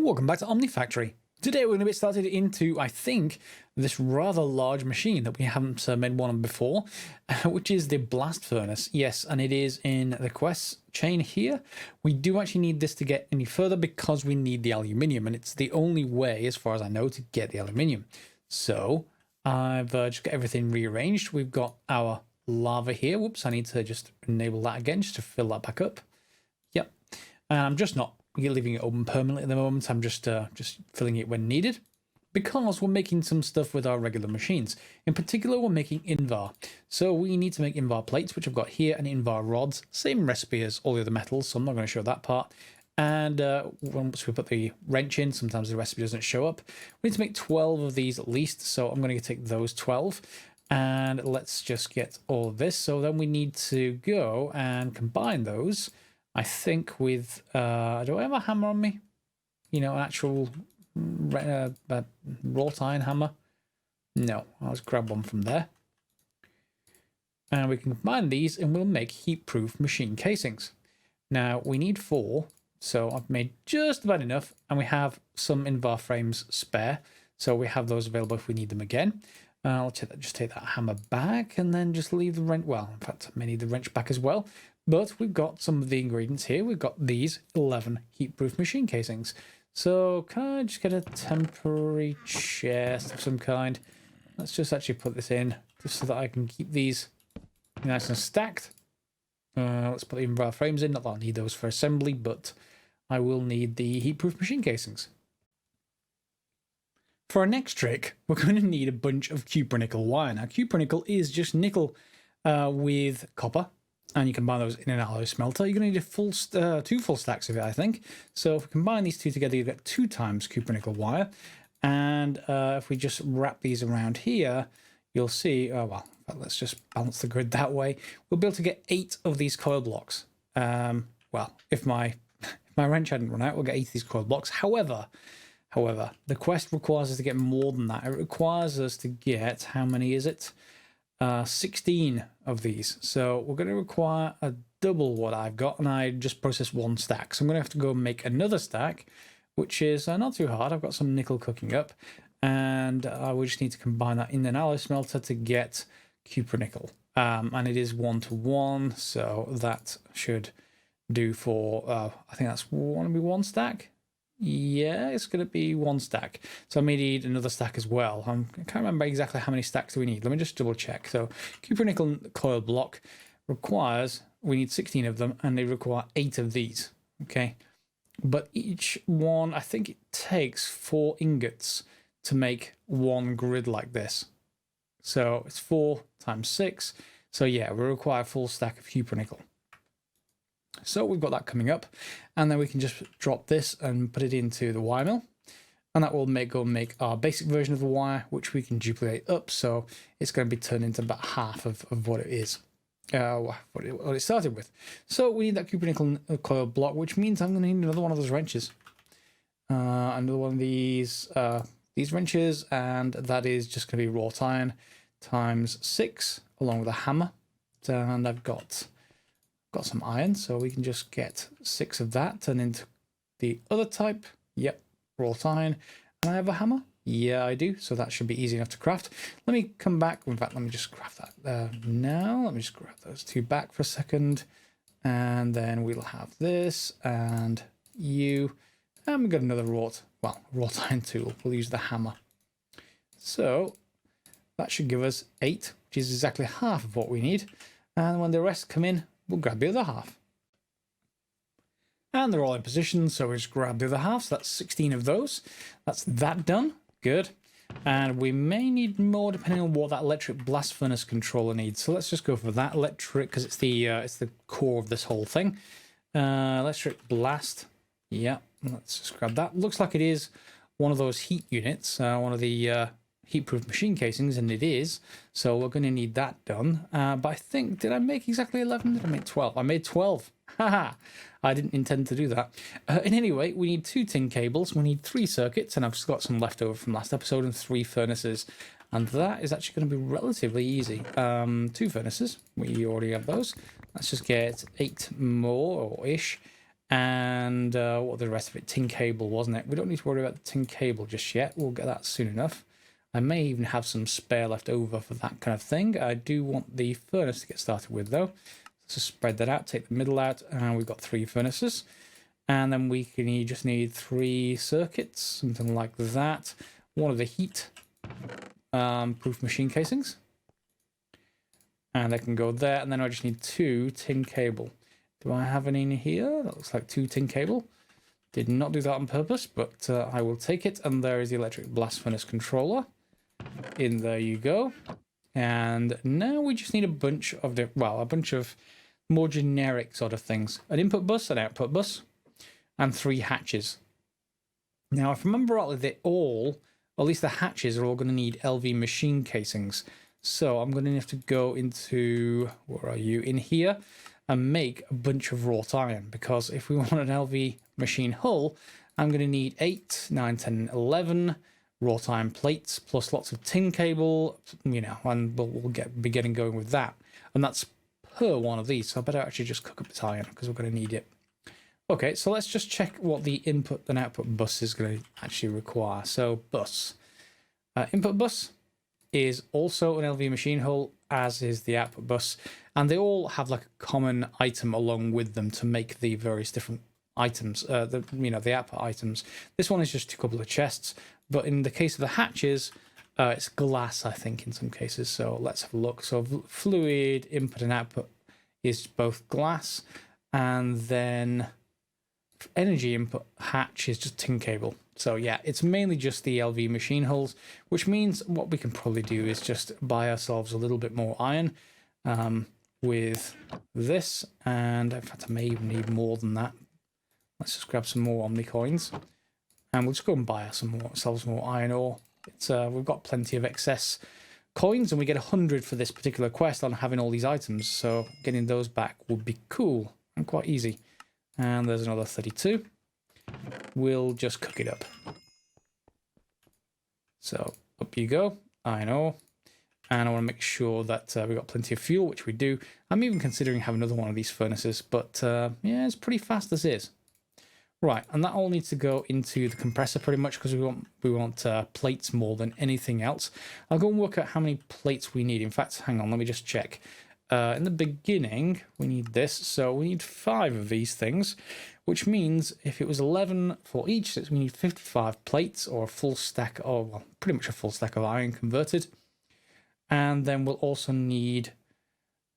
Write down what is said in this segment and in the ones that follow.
Welcome back to Omnifactory. Today we're going to get started into, I think, this rather large machine that we haven't made one of before, which is the blast furnace. Yes, and it is in the quest chain here. We do actually need this to get any further because we need the aluminium, and it's the only way, as far as I know, to get the aluminium. So I've just got everything rearranged. We've got our lava here. Whoops, I need to just enable that again just to fill that back up. Yep, and I'm just not leaving it open permanently at the moment. I'm just filling it when needed because we're making some stuff with our regular machines. In particular, we're making Invar. So we need to make Invar plates, which I've got here, and Invar rods. Same recipe as all the other metals, so I'm not going to show that part. And once we put the wrench in, sometimes the recipe doesn't show up. We need to make 12 of these at least, so I'm going to take those 12. And let's just get all of this. So then we need to go and combine those, I think, with, do I have a hammer on me? You know, an actual wrought iron hammer? No, I'll just grab one from there. And we can combine these and we'll make heat-proof machine casings. Now, we need 4, so I've made just about enough, and we have some Invar frames spare, so we have those available if we need them again. I'll just take that hammer back and then just leave the wrench. Well, in fact, I may need the wrench back as well. But we've got some of the ingredients here. We've got these 11 heat-proof machine casings. So can I just get a temporary chest of some kind? Let's just actually put this in just so that I can keep these nice and stacked. Let's put the Engraver frames in. Not that I'll need those for assembly, but I will need the heat-proof machine casings. For our next trick, we're going to need a bunch of cupronickel wire. Now, cupronickel is just nickel with copper, and you combine those in an alloy smelter. You're going to need a 2 full stacks of it, I think. So if we combine these two together, you get 2 times cupronickel wire. And if we just wrap these around here, you'll see, oh, well, let's just balance the grid that way. We'll be able to get 8 of these coil blocks. Well, if my wrench hadn't run out, we'll get 8 of these coil blocks. However, the quest requires us to get more than that. It requires us to get, how many is it? 16 of these. So we're going to require a double what I've got, and I just processed 1 stack. So I'm going to have to go and make another stack, which is not too hard. I've got some nickel cooking up, and we just need to combine that in an alloy smelter to get cupronickel. And it is 1-to-1, so that should do for, I think that's going to be 1 stack. Yeah, it's going to be 1 stack. So I may need another stack as well. I can't remember exactly how many stacks do we need. Let me just double check. So cupronickel coil block requires, we need 16 of them, and they require 8 of these. Okay. But each one, I think it takes 4 ingots to make 1 grid like this. So it's 4 times 6. So yeah, we require a full stack of cupronickel. So we've got that coming up, and then we can just drop this and put it into the wire mill, and that will go make our basic version of the wire, which we can duplicate up, so it's going to be turned into about half of what it is, what it started with. So we need that cupronickel coil block, which means I'm going to need another one of those wrenches, another one of these wrenches, and that is just going to be wrought iron times 6 along with a hammer, and I've got some iron, so we can just get 6 of that, turn into the other type. Yep, wrought iron. And I have a hammer? Yeah, I do. So that should be easy enough to craft. Let me come back. In fact, let me just craft that now. Let me just grab those 2 back for a second. And then we'll have this and you. And we've got another wrought iron tool. We'll use the hammer. So that should give us 8, which is exactly half of what we need. And when the rest come in, we'll grab the other half. And they're all in position, so we just grab the other half. So that's 16 of those. That's that done. Good. And we may need more depending on what that electric blast furnace controller needs. So let's just go for that electric, because it's the core of this whole thing. Electric blast. Yeah, let's just grab that. Looks like it is one of those heat units, one of the heat-proof machine casings, and it is, so we're going to need that done. But I think, did I make exactly 11? Did I make 12? I made 12. Haha, I didn't intend to do that. In any way, we need 2 tin cables, we need 3 circuits, and I've got some left over from last episode, and 3 furnaces, and that is actually going to be relatively easy. 2 furnaces, we already have those. Let's just get 8 more, or ish, And what the rest of it? Tin cable, wasn't it? We don't need to worry about the tin cable just yet. We'll get that soon enough. I may even have some spare left over for that kind of thing. I do want the furnace to get started with, though. Let's just spread that out, take the middle out, and we've got 3 furnaces. And then you just need 3 circuits, something like that. One of the heat proof machine casings. And they can go there, and then I just need 2 tin cable. Do I have any in here? That looks like 2 tin cable. Did not do that on purpose, but I will take it. And there is the electric blast furnace controller. In there you go. And now we just need a bunch of more generic sort of things. An input bus, an output bus, and 3 hatches. Now, if I remember rightly, they all, or at least the hatches, are all going to need LV machine casings. So I'm going to have to go into, where are you, in here, and make a bunch of wrought iron. Because if we want an LV machine hull, I'm going to need 8, 9, 10, 11 wrought iron plates, plus lots of tin cable, you know, and we'll be getting going with that. And that's per one of these, so I better actually just cook up this iron, because we're going to need it. Okay, so let's just check what the input and output bus is going to actually require. So bus. Input bus is also an LV machine hull, as is the output bus. And they all have like a common item along with them to make the various different items, the output items. This one is just a couple of chests, but in the case of the hatches, it's glass, I think, in some cases. So let's have a look. So fluid input and output is both glass, and then energy input hatch is just tin cable. So yeah, it's mainly just the LV machine hulls, which means what we can probably do is just buy ourselves a little bit more iron with this. And in fact, I may even need more than that. Let's just grab some more Omni coins, and we'll just go and buy ourselves more iron ore. We've got plenty of excess coins, and we get 100 for this particular quest on having all these items. So getting those back would be cool and quite easy. And there's another 32. We'll just cook it up. So up you go, iron ore. And I want to make sure that we've got plenty of fuel, which we do. I'm even considering having another one of these furnaces, but yeah, it's pretty fast as is. Right, and that all needs to go into the compressor pretty much, because we want plates more than anything else. I'll go and work out how many plates we need. In fact, hang on, let me just check. In the beginning, we need this, so we need 5 of these things, which means if it was 11 for each, so we need 55 plates, or a full stack, or well, pretty much a full stack of iron converted. And then we'll also need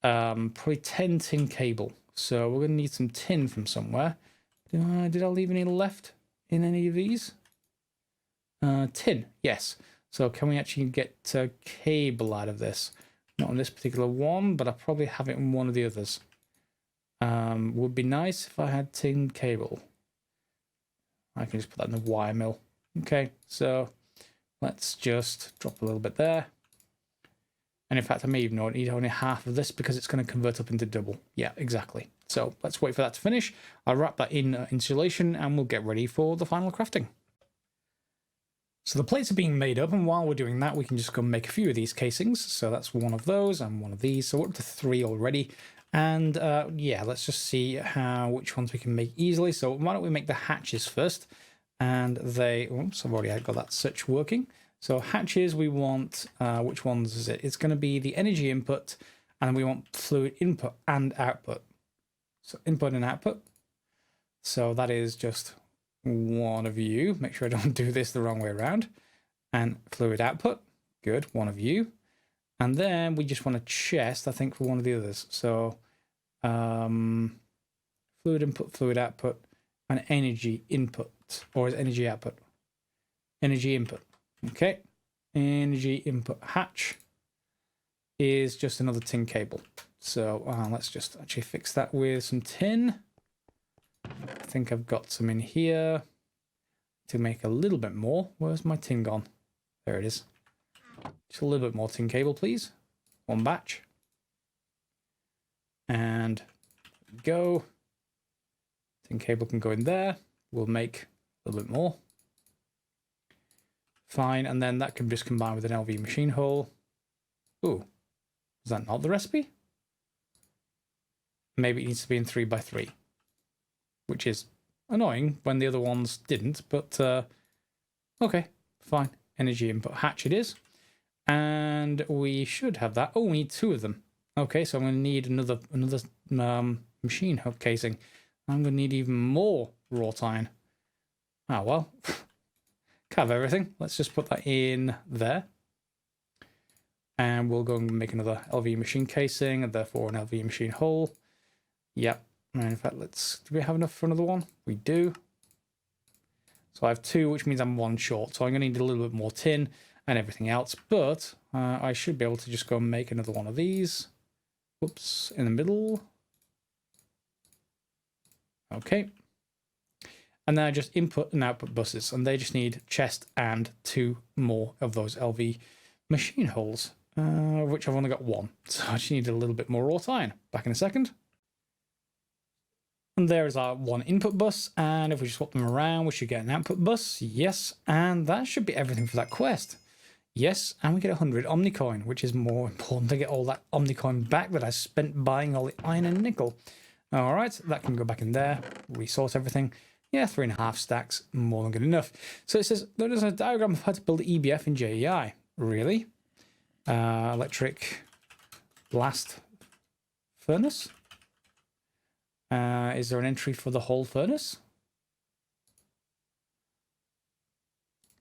probably 10 tin cable. So we're going to need some tin from somewhere. Did I leave any left in any of these? Tin, yes. So can we actually get cable out of this? Not on this particular one, but I probably have it in one of the others. Would be nice if I had tin cable. I can just put that in the wire mill. Okay, so let's just drop a little bit there. And in fact, I may even need only half of this, because it's going to convert up into double. Yeah, exactly. So let's wait for that to finish. I'll wrap that in insulation, and we'll get ready for the final crafting. So the plates are being made up, and while we're doing that, we can just go and make a few of these casings. So that's one of those and one of these. So we're up to 3 already. And yeah, let's just see which ones we can make easily. So why don't we make the hatches first? And oops, I've already got that switch working. So hatches, we want, which ones is it? It's going to be the energy input, and then we want fluid input and output. So input and output. So that is just one of you. Make sure I don't do this the wrong way around. And fluid output. Good, one of you. And then we just want a chest, I think, for one of the others. So fluid input, fluid output, and energy input. Or is energy output? Energy input. Okay. Energy input hatch is just another tin cable. So let's just actually fix that with some tin. I think I've got some in here to make a little bit more. Where's my tin gone? There it is. Just a little bit more tin cable, please. One batch. And go. Tin cable can go in there. We'll make a little bit more. Fine, and then that can just combine with an LV machine hull. Ooh, is that not the recipe? Maybe it needs to be in 3x3. which is annoying when the other ones didn't, but okay, fine. Energy input hatch it is. And we should have that. Oh, we need 2 of them. Okay, so I'm going to need another machine hub casing. I'm going to need even more wrought iron. Ah, well, can't have everything. Let's just put that in there. And we'll go and make another LV machine casing, and therefore an LV machine hull. Yep. And in fact, do we have enough for another one? We do. So I have 2, which means I'm 1 short. So I'm going to need a little bit more tin and everything else. But I should be able to just go and make another one of these. Whoops, in the middle. Okay. And then I just input and output buses. And they just need chest and 2 more of those LV machine hulls. Which I've only got 1. So I just need a little bit more wrought iron. Back in a second. And there is our 1 input bus, and if we swap them around, we should get an output bus. Yes, and that should be everything for that quest. Yes, and we get 100 Omnicoin, which is more important to get all that Omnicoin back that I spent buying all the iron and nickel. All right, that can go back in there, resource everything. Yeah, 3.5 stacks, more than good enough. So it says, there's a diagram of how to build the EBF in JEI. Really? Electric Blast Furnace? Is there an entry for the whole furnace?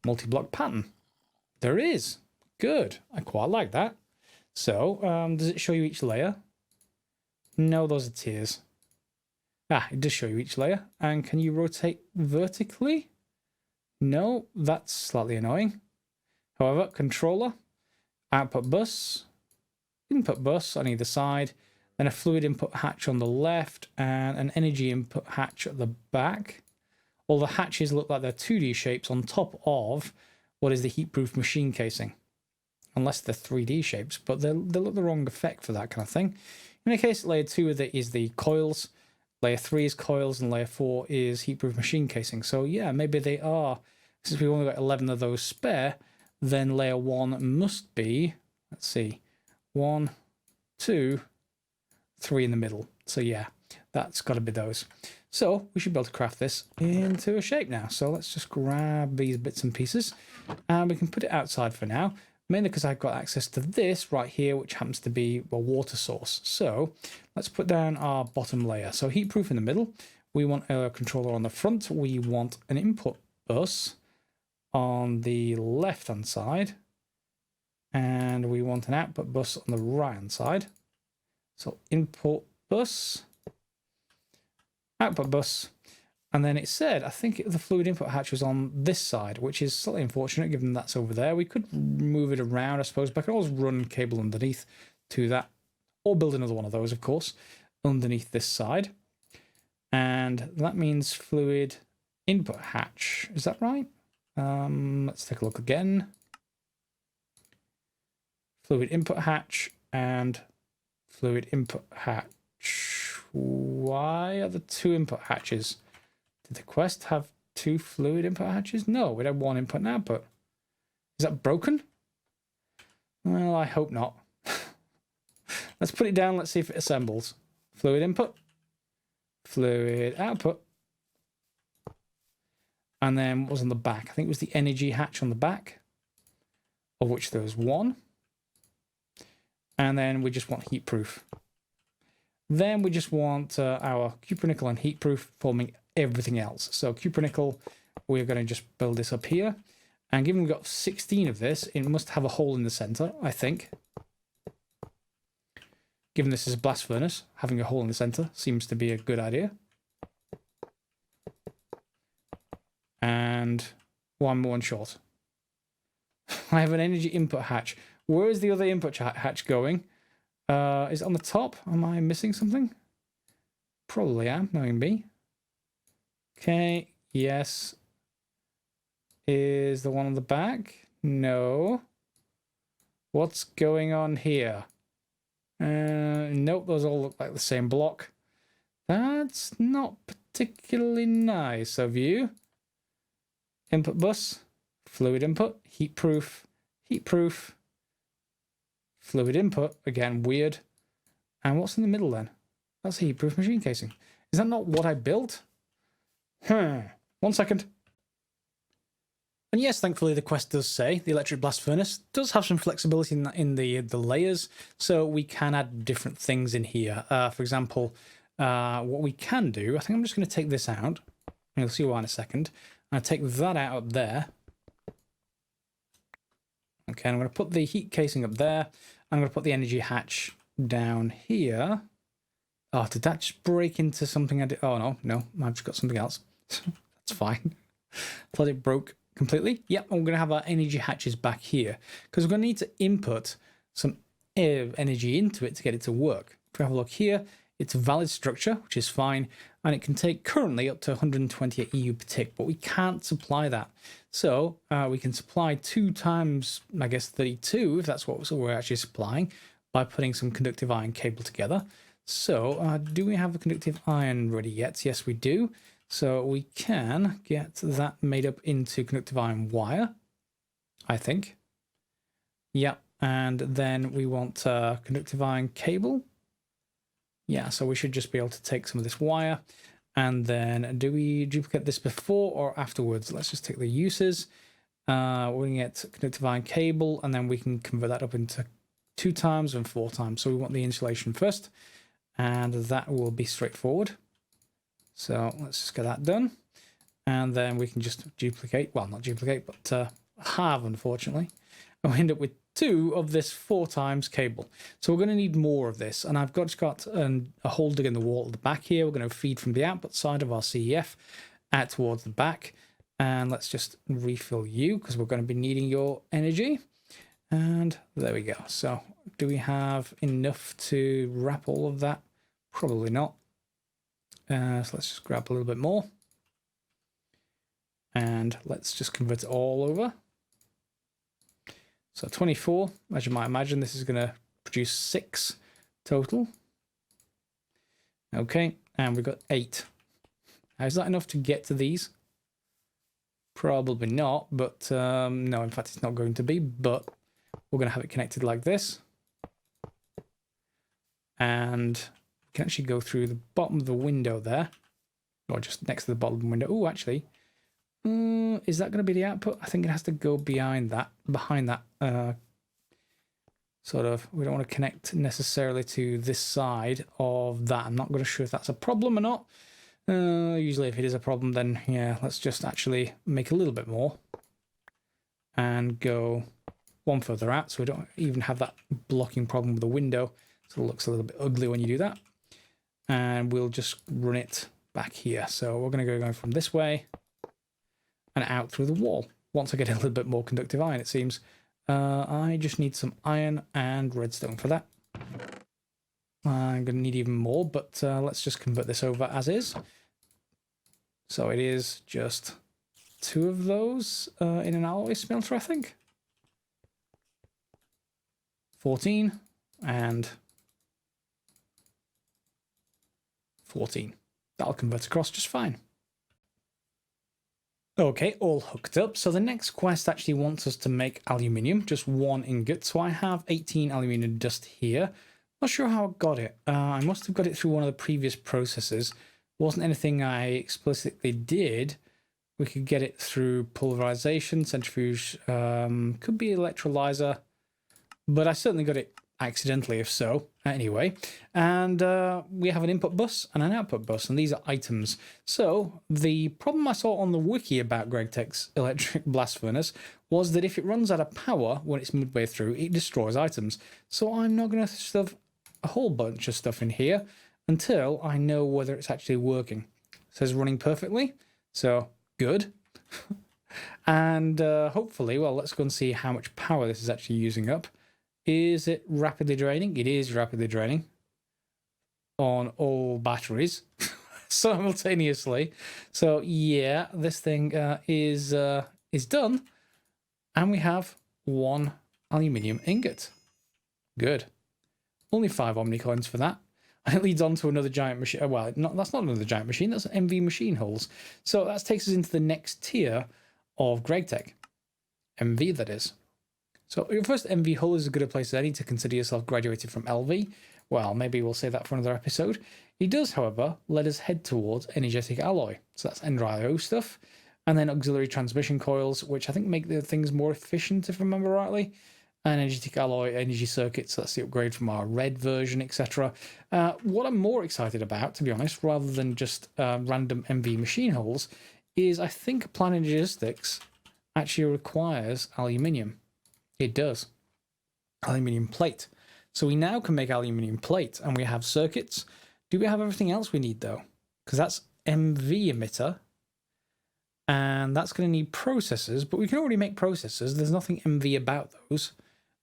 Multi-block pattern. There is. Good. I quite like that. So, does it show you each layer? No, those are tiers. Ah, it does show you each layer. And can you rotate vertically? No, that's slightly annoying. However, controller, output bus, input bus on either side, then a fluid input hatch on the left, and an energy input hatch at the back. All the hatches look like they're 2D shapes on top of what is the heat-proof machine casing. Unless they're 3D shapes, but they look the wrong effect for that kind of thing. In any case, layer 2 of it is the coils, layer 3 is coils, and layer 4 is heat-proof machine casing. So yeah, maybe they are, since we've only got 11 of those spare, then layer 1 must be, let's see, 1, 2, 3 in the middle. So yeah, that's got to be those. So we should be able to craft this into a shape now. So let's just grab these bits and pieces, and we can put it outside for now, mainly because I've got access to this right here, which happens to be a water source. So let's put down our bottom layer. So heat proof in the middle. We want a controller on the front. We want an input bus on the left hand side, and we want an output bus on the right hand side. So input bus, output bus, and then it said, I think the fluid input hatch was on this side, which is slightly unfortunate given that's over there. We could move it around, I suppose, but I can always run cable underneath to that, or build another one of those, of course, underneath this side. And that means fluid input hatch. Is that right? Let's take a look again. Fluid input hatch and fluid input hatch. Why are the 2 input hatches? Did the quest have 2 fluid input hatches? No, we'd have 1 input and output. Is that broken? Well, I hope not. Let's put it down. Let's see if it assembles. Fluid input, fluid output. And then what was on the back? I think it was the energy hatch on the back, of which there was 1. And then we just want heat proof. Then we just want our cupronickel and heat proof forming everything else. So cupronickel, we're going to just build this up here. And given we've got 16 of this, it must have a hole in the center, I think. Given this is a blast furnace, having a hole in the center seems to be a good idea. And 1 short. I have an energy input hatch. Where is the other input hatch going? Is it on the top? Am I missing something? Probably am, knowing me. Okay, yes. Is the one on the back? No. What's going on here? Nope, those all look like the same block. That's not particularly nice of you. Input bus, fluid input, heat proof, fluid input, again, weird. And what's in the middle then? That's a heat proof machine casing. Is that not what I built? 1 second. And yes, thankfully the quest does say the electric blast furnace does have some flexibility in the layers, so we can add different things in here. For example, what we can do, I think I'm just going to take this out. You'll see why in a second. I'll take that out up there. Okay, I'm going to put the heat casing up there. I'm going to put the energy hatch down here. Oh, did that just break into something I did? Oh, no, I've just got something else. That's fine. Thought it broke completely. Yep, I'm going to have our energy hatches back here because we're going to need to input some energy into it to get it to work. If we have a look here, it's a valid structure, which is fine, and it can take currently up to 128 EU per tick, but we can't supply that. So we can supply 2 times, I guess, 32, if that's what we're actually supplying, by putting some conductive iron cable together. So do we have a conductive iron ready yet? Yes, we do. So we can get that made up into conductive iron wire, I think. Yeah, and then we want conductive iron cable. Yeah, so we should just be able to take some of this wire. And then do we duplicate this before or afterwards? Let's just take the uses. We're going to get conductive iron cable, and then we can convert that up into 2 times and 4 times. So we want the insulation first, and that will be straightforward. So let's just get that done. And then we can just duplicate, well, not duplicate, but halve, unfortunately. And we end up with 2 of this 4 times cable. So we're going to need more of this. And I've got a hole dig in the wall at the back here. We're going to feed from the output side of our CEF out towards the back. And let's just refill you because we're going to be needing your energy. And there we go. So do we have enough to wrap all of that? Probably not. So let's just grab a little bit more. And let's just convert it all over. So 24, as you might imagine, this is going to produce 6 total. Okay, and we've got 8. Now, is that enough to get to these? Probably not, but no, in fact, it's not going to be, but we're going to have it connected like this. And we can actually go through the bottom of the window there, or just next to the bottom of the window. Oh, actually, is that going to be the output? I think it has to go behind that sort of. We don't want to connect necessarily to this side of that. I'm not going to sure if that's a problem or not. Usually if it is a problem, then yeah, let's just actually make a little bit more and go 1 further out, so we don't even have that blocking problem with the window. So it looks a little bit ugly when you do that. And we'll just run it back here. So we're going to go from this way and out through the wall. Once I get a little bit more conductive iron, it seems. I just need some iron and redstone for that. I'm going to need even more, but let's just convert this over as is. So it is just 2 of those in an alloy smelter, I think. 14 and 14. That'll convert across just fine. Okay, all hooked up. So the next quest actually wants us to make aluminium, just 1 ingot. So I have 18 aluminium dust here. Not sure how I got it. I must have got it through one of the previous processes. Wasn't anything I explicitly did. We could get it through pulverization, centrifuge, could be electrolyzer, but I certainly got it accidentally, if so. Anyway, and we have an input bus and an output bus, and these are items. So the problem I saw on the wiki about Gregtech's Electric Blast Furnace was that if it runs out of power when it's midway through, it destroys items. So I'm not going to stuff a whole bunch of stuff in here until I know whether it's actually working. It says running perfectly, so good. And hopefully, well, let's go and see how much power this is actually using up. Is it rapidly draining? It is rapidly draining on all batteries simultaneously. So yeah, this thing is done, and we have 1 aluminium ingot. Good. Only 5 Omni coins for that. And it leads on to another giant machine. Well, that's not another giant machine. That's MV machine holes. So that takes us into the next tier of Gregtech. MV, that is. So your first MV hull is as good a place as any to consider yourself graduated from LV. Well, maybe we'll say that for another episode. He does, however, let us head towards energetic alloy. So that's NRIO stuff. And then auxiliary transmission coils, which I think make the things more efficient, if I remember rightly. And energetic alloy energy circuits, that's the upgrade from our red version, etc. What I'm more excited about, to be honest, rather than just random MV machine holes, is I think Planet Logistics actually requires aluminium. It does. Aluminium plate. So we now can make aluminium plate, and we have circuits. Do we have everything else we need, though? Because that's MV emitter, and that's going to need processors, but we can already make processors. There's nothing MV about those,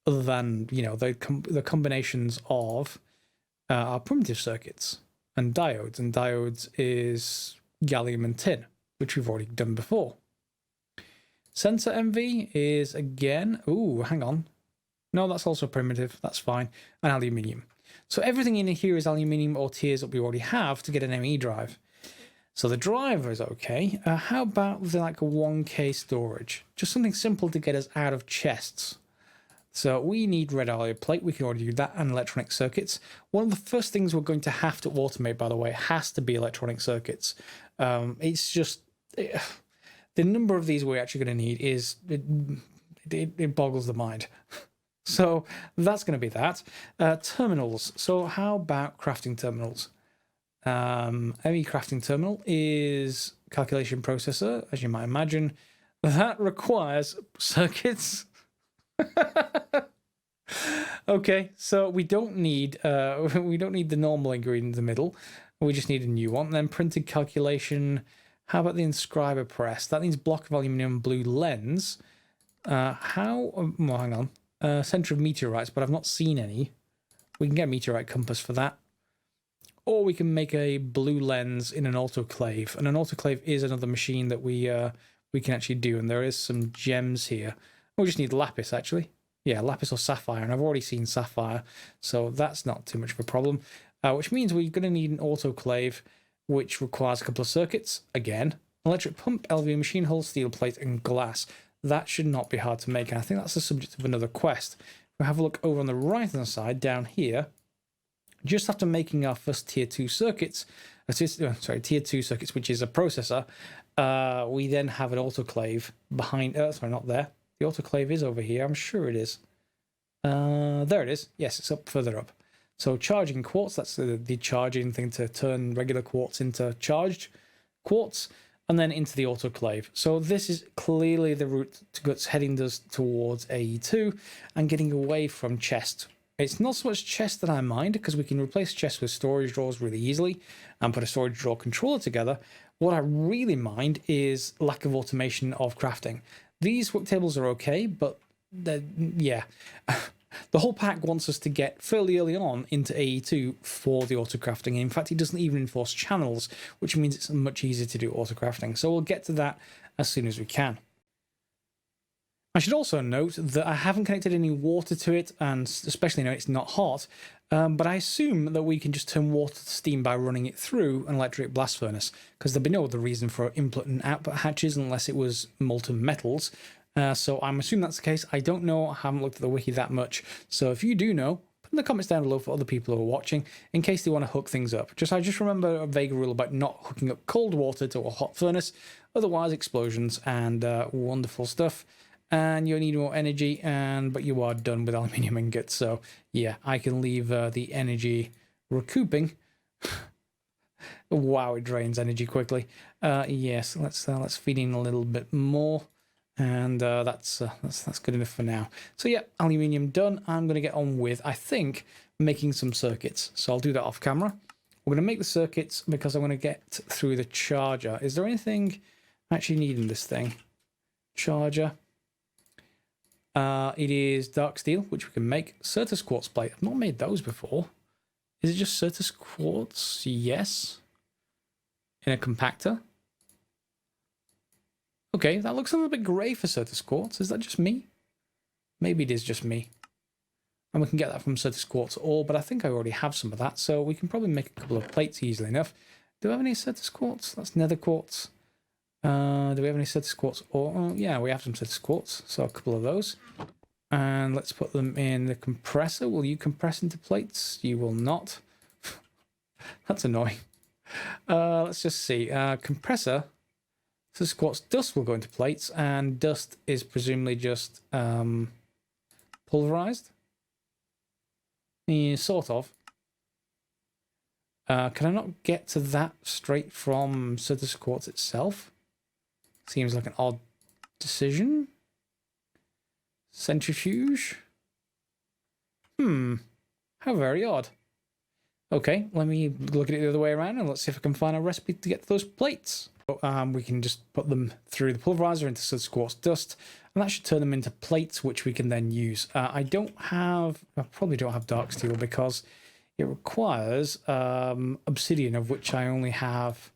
other than, you know, the combinations of our primitive circuits and diodes. And diodes is gallium and tin, which we've already done before. Sensor MV is, again, ooh, hang on. No, that's also primitive. That's fine. And aluminium. So everything in here is aluminium or tiers that we already have to get an ME drive. So the driver is okay. How about like a 1K storage? Just something simple to get us out of chests. So we need red alloy plate. We can already do that, and electronic circuits. One of the first things we're going to have to automate, by the way, has to be electronic circuits. It's just the number of these we're actually going to need is it boggles the mind. So that's going to be that. Terminals. So how about crafting terminals? ME crafting terminal is calculation processor, as you might imagine. That requires circuits. Okay, so we don't need the normal ingredient in the middle. We just need a new one. And then printed calculation. How about the inscriber press? That needs block of aluminium blue lens. Well, hang on. Center of meteorites, but I've not seen any. We can get a meteorite compass for that. Or we can make a blue lens in an autoclave. And an autoclave is another machine that we can actually do. And there is some gems here. We just need lapis, actually. Yeah, lapis or sapphire. And I've already seen sapphire, so that's not too much of a problem. Which means we're going to need an autoclave, which requires a couple of circuits. Again, electric pump, LV machine hull, steel plate, and glass. That should not be hard to make, and I think that's the subject of another quest. We'll have a look over on the right-hand side, down here. Just after making our first tier 2 circuits, tier 2 circuits, which is a processor, we then have an autoclave behind, sorry, not there. The autoclave is over here, I'm sure it is. There it is. Yes, it's up further up. So charging quartz, that's the charging thing to turn regular quartz into charged quartz, and then into the autoclave. So this is clearly the route that's heading us towards AE2 and getting away from chest. It's not so much chest that I mind, because we can replace chest with storage drawers really easily and put a storage drawer controller together. What I really mind is lack of automation of crafting. These work tables are okay, but yeah. The whole pack wants us to get fairly early on into AE2 for the autocrafting. In fact, it doesn't even enforce channels, which means it's much easier to do autocrafting. So we'll get to that as soon as we can. I should also note that I haven't connected any water to it, and especially now it's not hot, but I assume that we can just turn water to steam by running it through an electric blast furnace, because there'd be no other reason for input and output hatches unless it was molten metals. So I'm assuming that's the case. I don't know. I haven't looked at the wiki that much. So if you do know, put in the comments down below for other people who are watching, in case they want to hook things up. I just remember a vague rule about not hooking up cold water to a hot furnace, otherwise explosions and wonderful stuff. And you need more energy, but you are done with aluminium ingots. So yeah, I can leave the energy recouping. Wow, it drains energy quickly. Yes, let's feed in a little bit more. And that's good enough for now. So yeah, aluminium done. I'm going to get on with, I think, making some circuits. So I'll do that off camera. We're going to make the circuits because I want to get through the charger. Is there anything I actually need in this thing? Charger. It is dark steel, which we can make. Certus quartz plate. I've not made those before. Is it just Certus quartz? Yes. In a compactor. Okay, that looks a little bit grey for Certus quartz. Is that just me? Maybe it is just me. And we can get that from Certus quartz ore, but I think I already have some of that, so we can probably make a couple of plates easily enough. Do I have any Certus quartz? That's nether quartz. Do we have any Certus quartz ore? Oh, yeah, we have some Certus quartz, so a couple of those. And let's put them in the compressor. Will you compress into plates? You will not. That's annoying. Let's just see. Compressor. So quartz dust will go into plates, and dust is presumably just pulverized. Yeah, sort of. Can I not get to that straight from Certus quartz itself? Seems like an odd decision. Centrifuge. How very odd. Okay, let me look at it the other way around and let's see if I can find a recipe to get those plates. We can just put them through the pulverizer into Certus quartz dust, and that should turn them into plates, which we can then use. I probably don't have dark steel because it requires obsidian, of which I only have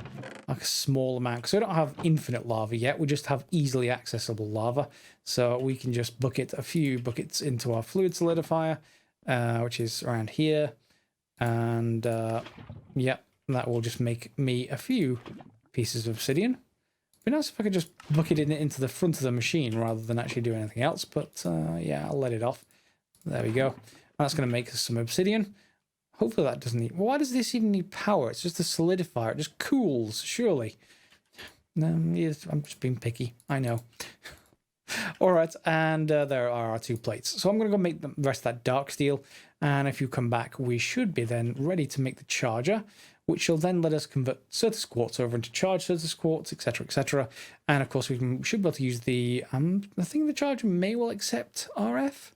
like a small amount. So I don't have infinite lava yet. We just have easily accessible lava. So we can just bucket a few buckets into our fluid solidifier, which is around here. And yeah, that will just make me a few pieces of obsidian. It'd be nice if I could just bucket it into the front of the machine rather than actually do anything else. But yeah, I'll let it off. There we go. And that's going to make us some obsidian. Hopefully that doesn't need... Why does this even need power? It's just a solidifier. It just cools, surely. Yes, I'm just being picky. I know. All right, and there are our 2 plates. So I'm going to go make the rest of that dark steel. And if you come back, we should be then ready to make the charger, which will then let us convert Certus quartz over into charged Certus quartz, etc., etc. And of course, we should be able to use the... I think the charger may well accept RF.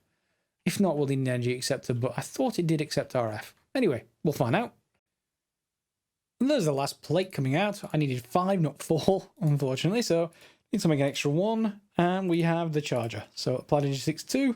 If not, we'll need an energy acceptor, but I thought it did accept RF. Anyway, we'll find out. And there's the last plate coming out. I needed 5, not 4, unfortunately, so need to make an extra 1. And we have the charger. So apply energy 62.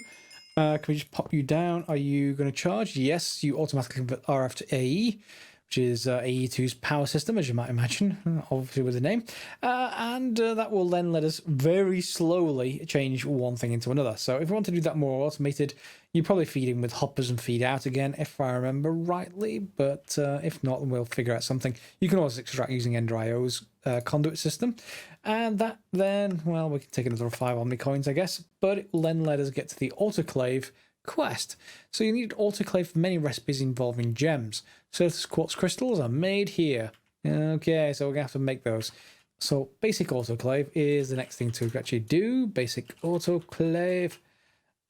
Can we just pop you down? Are you going to charge? Yes, you automatically convert RF to AE, which is AE2's power system, as you might imagine, obviously with the name. And that will then let us very slowly change one thing into another. So if we want to do that more automated, you probably feed in with hoppers and feed out again, if I remember rightly. But if not, then we'll figure out something. You can also extract using EnderIO's conduit system. And that then, well, we can take another 5 Omni coins, I guess. But it will then let us get to the Autoclave Quest. So you need Autoclave for many recipes involving gems. Certus quartz crystals are made here. Okay, so we're going to have to make those. So basic autoclave is the next thing to actually do. Basic autoclave.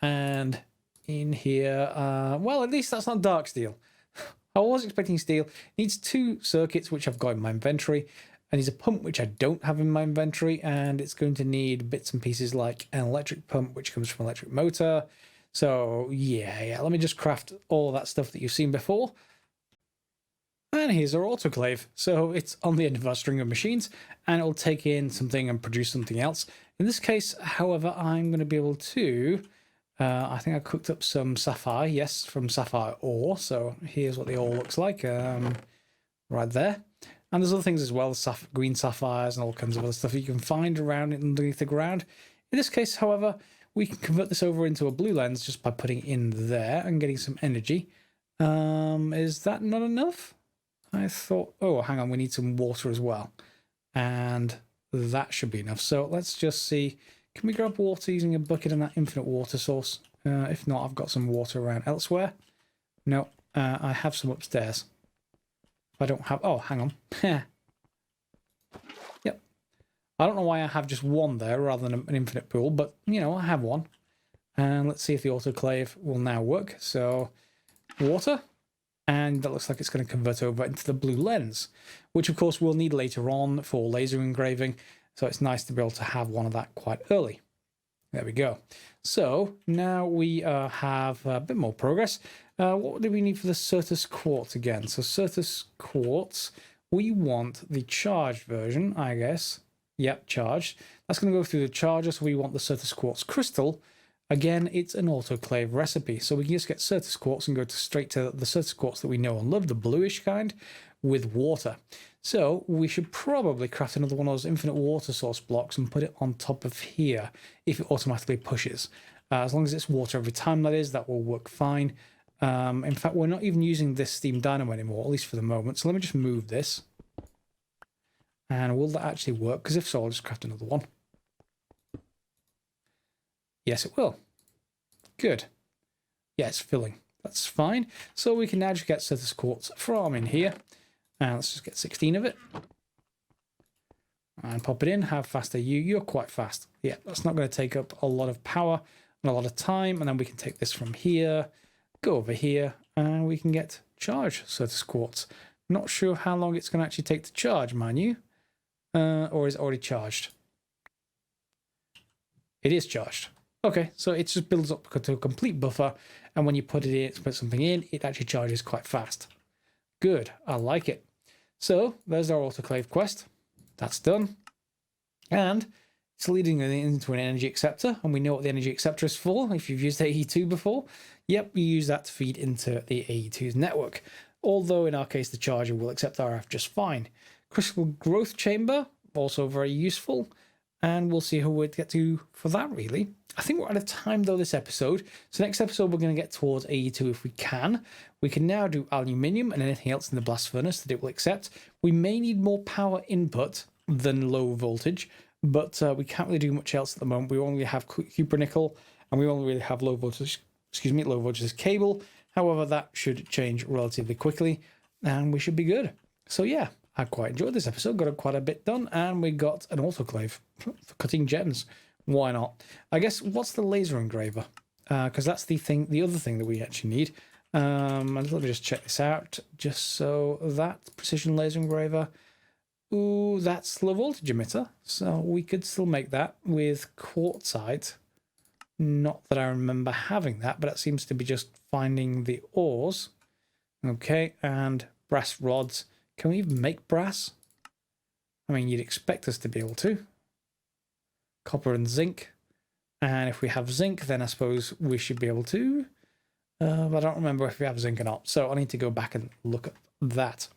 And in here, well, at least that's not dark steel. I was expecting steel. It needs 2 circuits, which I've got in my inventory. And needs a pump, which I don't have in my inventory. And it's going to need bits and pieces like an electric pump, which comes from an electric motor. So yeah, let me just craft all that stuff that you've seen before. And here's our autoclave. So it's on the end of our string of machines, and it'll take in something and produce something else. In this case, however, I'm going to be able to... I think I cooked up some sapphire, yes, from sapphire ore. So here's what the ore looks like, right there. And there's other things as well, green sapphires and all kinds of other stuff you can find around underneath the ground. In this case, however, we can convert this over into a blue lens just by putting it in there and getting some energy. Is that not enough? I thought, oh, hang on, we need some water as well. And that should be enough. So let's just see. Can we grab water using a bucket and that infinite water source? If not, I've got some water around elsewhere. No, I have some upstairs. I don't have... Oh, hang on. Yep. I don't know why I have just one there rather than an infinite pool, but, you know, I have one. And let's see if the autoclave will now work. So, water. And that looks like it's going to convert over into the blue lens, which, of course, we'll need later on for laser engraving. So it's nice to be able to have one of that quite early. There we go. So now we have a bit more progress. What do we need for the Certus quartz again? So Certus quartz, we want the charged version, I guess. Yep, charged. That's going to go through the charger, so we want the Certus quartz crystal. Again, it's an autoclave recipe, so we can just get Certus quartz and go straight to the Certus quartz that we know and love, the bluish kind, with water. So we should probably craft another one of those infinite water source blocks and put it on top of here if it automatically pushes. As long as it's water every time, that is, that will work fine. In fact, we're not even using this steam dynamo anymore, at least for the moment. So let me just move this. And will that actually work? Because if so, I'll just craft another one. Yes, it will. Good. Yeah, it's filling. That's fine. So we can now just get Certus quartz from in here. And let's just get 16 of it. And pop it in. How fast are you? You're quite fast. Yeah, that's not going to take up a lot of power and a lot of time. And then we can take this from here, go over here, and we can get charge Certus Quartz. Not sure how long it's going to actually take to charge, mind you. Or is it already charged? It is charged. Okay, so it just builds up to a complete buffer. And when you put it in, put something in, it actually charges quite fast. Good, I like it. So there's our Autoclave Quest. That's done. And it's leading into an energy acceptor. And we know what the energy acceptor is for. If you've used AE2 before, yep, you use that to feed into the AE2's network. Although in our case, the charger will accept RF just fine. Crystal growth chamber, also very useful. And we'll see how we get to for that, really. I think we're out of time, though, this episode. So next episode, we're going to get towards AE2 if we can. We can now do aluminium and anything else in the blast furnace that it will accept. We may need more power input than low voltage, but we can't really do much else at the moment. We only have cupronickel, and we only really have low voltage cable. However, that should change relatively quickly, and we should be good. So yeah, I quite enjoyed this episode. Got quite a bit done, and we got an autoclave for cutting gems. Why not? I guess, what's the laser engraver? Because that's the other thing that we actually need. And let me just check this out. Just so that precision laser engraver. Ooh, that's low voltage emitter. So we could still make that with quartzite. Not that I remember having that, but that seems to be just finding the ores. Okay, and brass rods. Can we even make brass? I mean, you'd expect us to be able to. Copper and zinc. And if we have zinc, then I suppose we should be able to. But I don't remember if we have zinc or not. So I need to go back and look at that.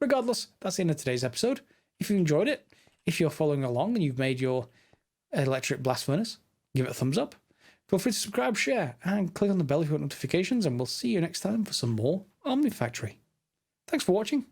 Regardless, that's the end of today's episode. If you enjoyed it, if you're following along and you've made your electric blast furnace, give it a thumbs up. Feel free to subscribe, share, and click on the bell if you want notifications. And we'll see you next time for some more Omnifactory. Thanks for watching.